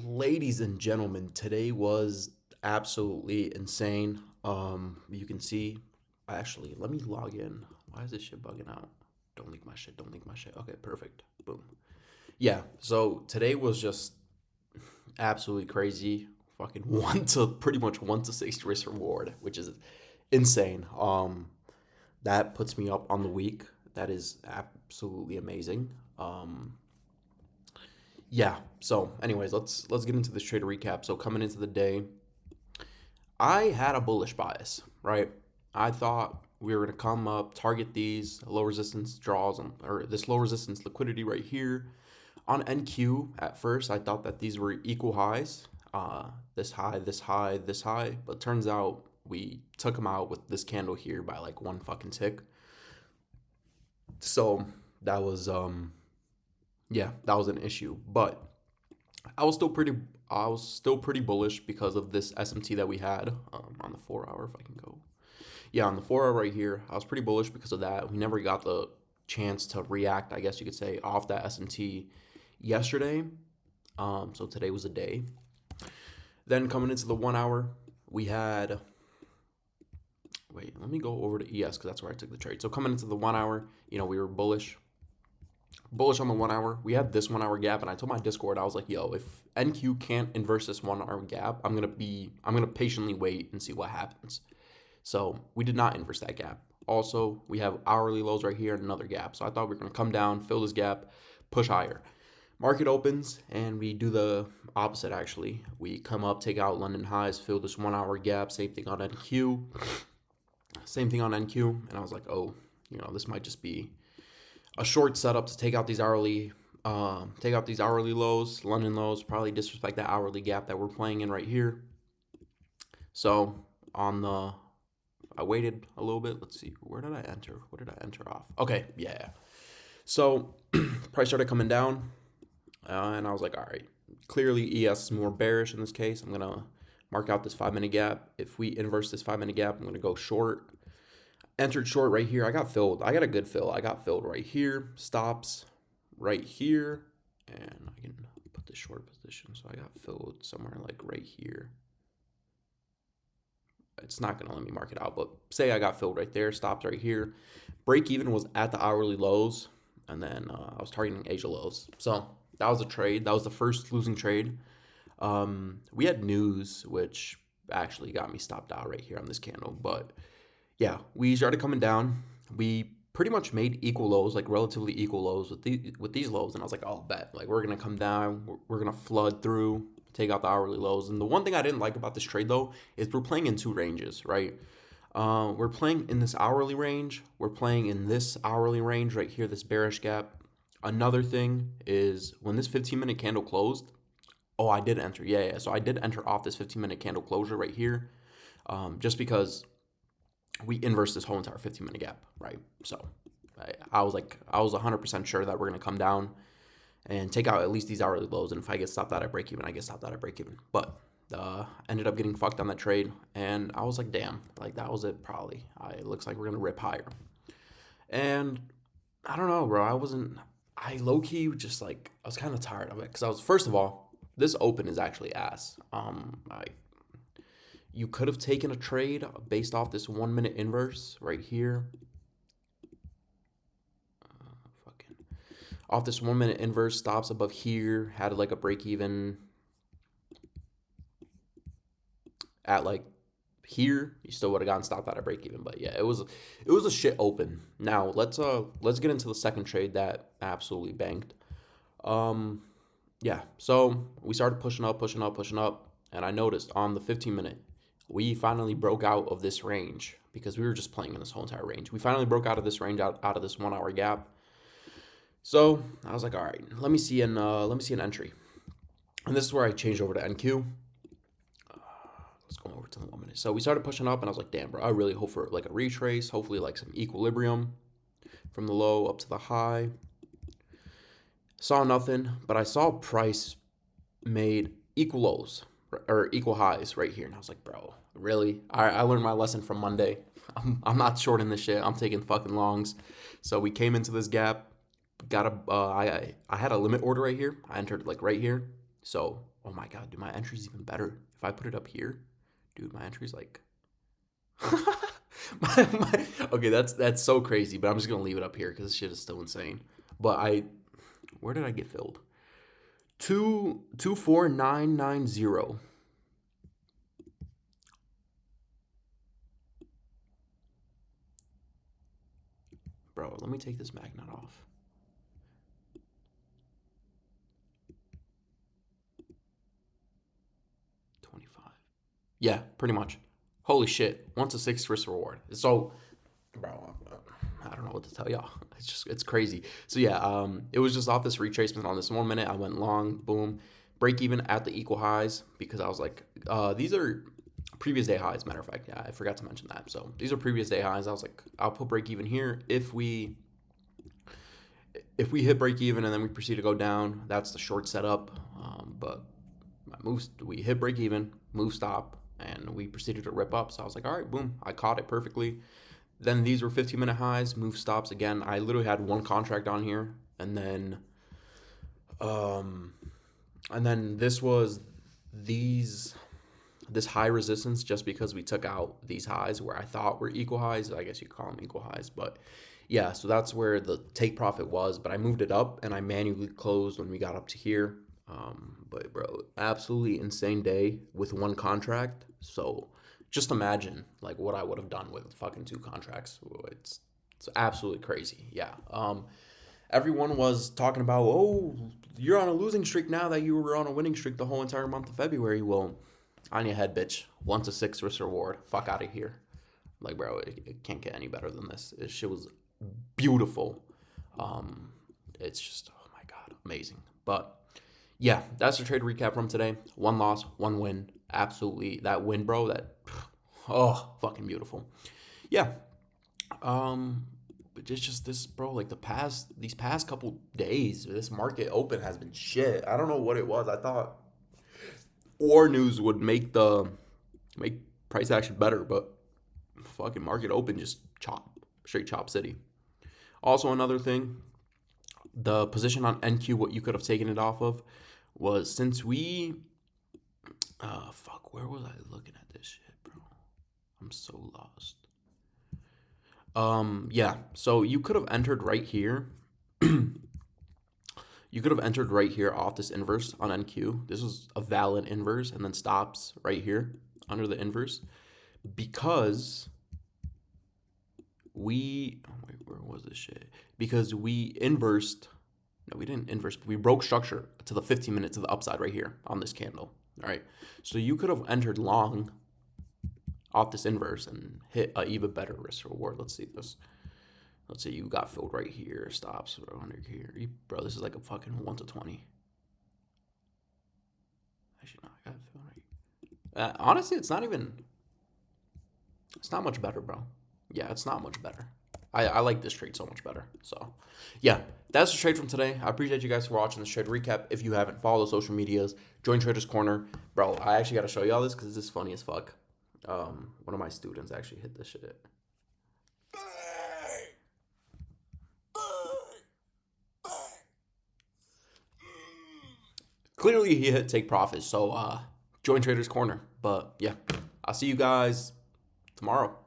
Ladies and gentlemen, today was absolutely insane. You can see, actually, let me log in. Why is this shit bugging out? Don't leak my shit. Don't leak my shit. Okay, perfect. Boom. Yeah. So today was just absolutely crazy. Fucking one to pretty much 1 to 6 risk reward, which is insane. That puts me up on the week. That is absolutely amazing. Yeah. So, anyways, let's get into this trade recap. So coming into the day, I had a bullish bias, right? I thought we were gonna come up, target these low resistance draws or this low resistance liquidity right here on NQ. At first, I thought that these were equal highs, this high, this high, this high, but turns out we took them out with this candle here by like one fucking tick. So that was yeah, that was an issue, but I was still pretty I was still pretty bullish because of this SMT that we had on the 4 hour. If I can go, yeah, on the 4 hour right here, I was pretty bullish because of that. We never got the chance to react, I guess you could say, off that SMT yesterday. So today was a day. Then coming into the 1 hour, we had. Wait, let me go over to ES because that's where I took the trade. So coming into the 1 hour, we were bullish on the 1 hour. We had this 1 hour gap, and I told my Discord, I was like, yo, if NQ can't inverse this 1 hour gap, I'm gonna patiently wait and see what happens. So we did not inverse that gap. Also, we have hourly lows right here and another gap. So I thought we were gonna come down, fill this gap, push higher. Market opens and we do the opposite actually. We come up, take out London highs, fill this 1 hour gap, same thing on NQ. Same thing on NQ. And I was like, oh, this might just be a short setup to take out these hourly lows, London lows, probably disrespect that hourly gap that we're playing in right here. So I waited a little bit. Let's see, where did I enter? What did I enter off? Okay, yeah. So price started coming down, and I was like, all right, clearly ES is more bearish in this case. I'm gonna mark out this 5 minute gap. If we inverse this 5 minute gap, I'm gonna go short. Entered short right here. I got filled. I got a good fill. I got filled right here. Stops right here. And I can put this short position. So I got filled somewhere like right here. It's not going to let me mark it out, but say I got filled right there. Stopped right here. Break even was at the hourly lows. And then I was targeting Asia lows. So that was a trade. That was the first losing trade. We had news, which actually got me stopped out right here on this candle. But yeah, we started coming down. We pretty much made equal lows, like relatively equal lows with these lows, and I was like, oh, bet, like we're gonna come down, we're gonna flood through, take out the hourly lows. And the one thing I didn't like about this trade though is we're playing in two ranges, right? We're playing in this hourly range. We're playing in this hourly range right here, this bearish gap. Another thing is when this 15-minute candle closed. Oh, I did enter. Yeah. So I did enter off this 15-minute candle closure right here, just because we inverse this whole entire 15-minute gap, right? So I was 100% sure that we're going to come down and take out at least these hourly lows. And if I get stopped out at break even, I get stopped out at break even. But ended up getting fucked on that trade. And I was like, damn, like that was it probably. It looks like we're going to rip higher. And I don't know, bro. I low key just like, I was kind of tired of it. Because first of all, this open is actually ass. You could have taken a trade based off this 1 minute inverse right here. Off this 1 minute inverse, stops above here, had like a break even at like here. You still would have gotten stopped out at break even, but yeah, it was a shit open. Now let's get into the second trade that absolutely banked. Yeah, so we started pushing up, and I noticed on the 15 minute we finally broke out of this range because we were just playing in this whole entire range. We finally broke out of this range, out of this 1 hour gap. So I was like, all right, let me see an entry, and this is where I changed over to NQ. Let's go over to the 1 minute. So we started pushing up, and I was like, damn, bro, I really hope for like a retrace, hopefully like some equilibrium from the low up to the high. Saw nothing, but I saw price made equal lows or equal highs right here. And I was like, bro, really? I learned my lesson from Monday. I'm not shorting this shit. I'm taking fucking longs. So we came into this gap. I had a limit order right here. I entered like right here. So Oh my God, dude, my entry's even better. If I put it up here, dude, my entry's like okay, that's so crazy, but I'm just gonna leave it up here because this shit is still insane. But where did I get filled? 24990. Bro, let me take this magnet off. Yeah, pretty much. Holy shit. Once a six risk reward. So, bro, I don't know what to tell y'all. It's crazy. So yeah, it was just off this retracement on this 1 minute. I went long, boom, break even at the equal highs because I was like, these are previous day highs. Matter of fact, yeah, I forgot to mention that. So these are previous day highs. I was like, I'll put break even here if we hit break even and then we proceed to go down. That's the short setup. But my moves, we hit break even, move stop, and we proceeded to rip up. So I was like, all right, boom, I caught it perfectly. Then these were 15-minute highs, move stops again. I literally had one contract on here, and then this was this high resistance just because we took out these highs where I thought were equal highs. I guess you could call them equal highs, but yeah, so that's where the take profit was. But I moved it up and I manually closed when we got up to here. But bro, absolutely insane day with one contract. So just imagine like what I would have done with fucking two contracts. It's absolutely crazy. Yeah. Everyone was talking about, oh, you're on a losing streak now that you were on a winning streak the whole entire month of February. Well, on your head, bitch. 1 to 6 risk reward. Fuck out of here. Like, bro, it can't get any better than this. This shit was beautiful. It's just, oh my God, amazing. But yeah, that's the trade recap from today. One loss, one win. Absolutely. That win, bro, oh, fucking beautiful. Yeah. But it's just this, bro, like these past couple days, this market open has been shit. I don't know what it was. I thought war news would make price action better, but fucking market open just straight chop city. Also, another thing, the position on NQ, what you could have taken it off of, was since where was I looking at this shit, bro? I'm so lost. Yeah, so you could have entered right here. You could have entered right here off this inverse on NQ. This was a valid inverse and then stops right here under the inverse because wait, where was this shit? Because we inversed. No, we didn't inverse, but we broke structure to the 15 minutes to the upside right here on this candle. All right. So you could have entered long off this inverse and hit an even better risk reward. Let's see this. Let's say you got filled right here, stops under here. Bro, this is like a fucking 1 to 20. Actually, no, I got filled right. Honestly, it's not much better, bro. Yeah, it's not much better. I like this trade so much better. So, yeah, that's the trade from today. I appreciate you guys for watching this trade recap. If you haven't, follow the social medias. Join Traders Corner. Bro, I actually got to show you all this because this is funny as fuck. One of my students actually hit this shit. Clearly, he hit take profit. So, join Traders Corner. But, yeah, I'll see you guys tomorrow.